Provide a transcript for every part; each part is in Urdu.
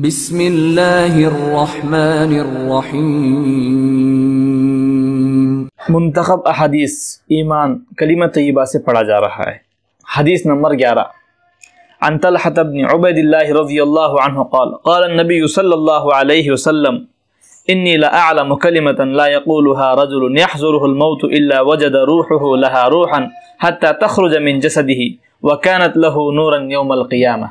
بسم اللہ الرحمن الرحیم۔ منتخب احادیث ایمان کلمہ طیبہ سے پڑھا جا رہا ہے۔ حدیث نمبر 11 عن طلحة بن عبید اللہ رضی اللہ عنہ قال قال النبی صلی اللہ علیہ وسلم انی لأعلم کلمة لا يقولها رجل يحضره الموت الا وجد روحه لها روحا حتى تخرج من جسده وكانت له نورا يوم القیامہ۔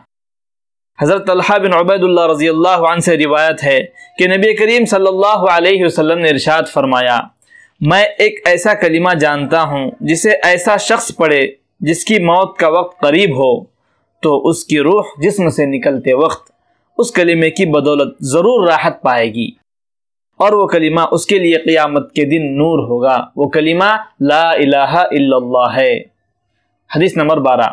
حضرت طلحہ بن عبید اللہ رضی اللہ عنہ سے روایت ہے کہ نبی کریم صلی اللہ علیہ وسلم نے ارشاد فرمایا، میں ایک ایسا کلمہ جانتا ہوں جسے ایسا شخص پڑھے جس کی موت کا وقت قریب ہو تو اس کی روح جسم سے نکلتے وقت اس کلمے کی بدولت ضرور راحت پائے گی، اور وہ کلمہ اس کے لیے قیامت کے دن نور ہوگا۔ وہ کلمہ لا الہ الا اللہ ہے۔ حدیث نمبر 12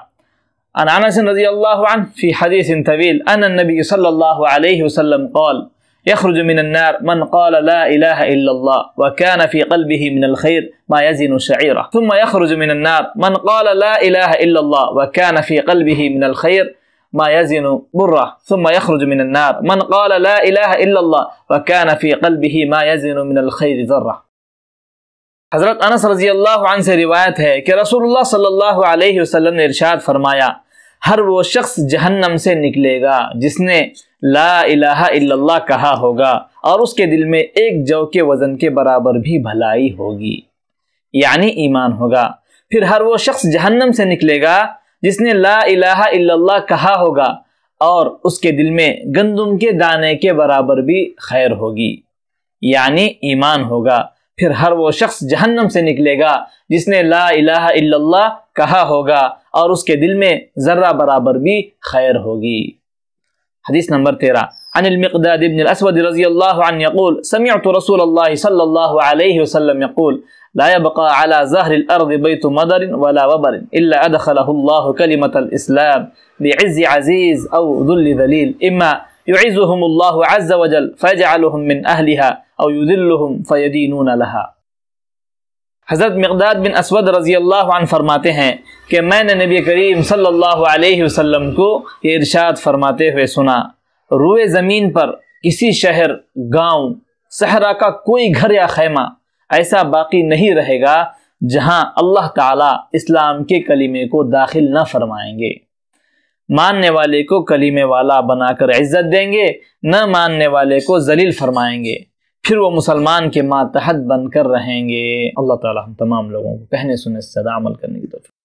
عن انس رضی اللہ عنہ فی حدیث طویل ان النبی صلی اللہ علیہ وسلم قال يخرج من النار من قال لا إله إلا الله وكان في قلبه من الخير ما يزن شعيرة، ثم يخرج من النار من قال لا إله إلا الله وكان في قلبه من الخير ما يزن برة، ثم يخرج من النار من قال لا إله إلا الله وكان في قلبه ما يزن من الخير ذرة۔ حضرت انس رضی اللہ عنہ سے روایت ہے کہ رسول اللہ صلی اللہ علیہ وسلم نے ارشاد فرمایا، ہر وہ شخص جہنم سے نکلے گا جس نے لا الہ الا اللہ کہا ہوگا اور اس کے دل میں ایک جو کے وزن کے برابر بھی بھلائی ہوگی، یعنی ایمان ہوگا۔ پھر ہر وہ شخص جہنم سے نکلے گا جس نے لا الہ الا اللہ کہا ہوگا اور اس کے دل میں گندم کے دانے کے برابر بھی خیر ہوگی، یعنی ایمان ہوگا۔ پھر ہر وہ شخص جہنم سے نکلے گا جس نے لا الہ الا اللہ کہا ہوگا اور اس کے دل میں ذرہ برابر بھی خیر ہوگی۔ حدیث نمبر 13 عن المقداد بن الاسود رضی اللہ عنہ يقول سمعت رسول اللہ صلی اللہ علیہ وسلم يقول لا يبقى على ظهر الارض بيت مدر ولا وبر الا ادخله الله كلمة الاسلام بعز عزيز او ذل ذليل، اما يعزهم الله عز وجل فيجعلهم من اهلها او يذلهم فيدينون لها۔ حضرت مقداد بن اسود رضی اللہ عنہ فرماتے ہیں کہ میں نے نبی کریم صلی اللہ علیہ وسلم کو یہ ارشاد فرماتے ہوئے سنا، روئے زمین پر کسی شہر، گاؤں، صحرا کا کوئی گھر یا خیمہ ایسا باقی نہیں رہے گا جہاں اللہ تعالیٰ اسلام کے کلمے کو داخل نہ فرمائیں گے۔ ماننے والے کو کلمے والا بنا کر عزت دیں گے، نہ ماننے والے کو ذلیل فرمائیں گے، پھر وہ مسلمان کے ماتحت بن کر رہیں گے۔ اللہ تعالیٰ ہم تمام لوگوں کو کہنے سننے سے زیادہ عمل کرنے کی توفیق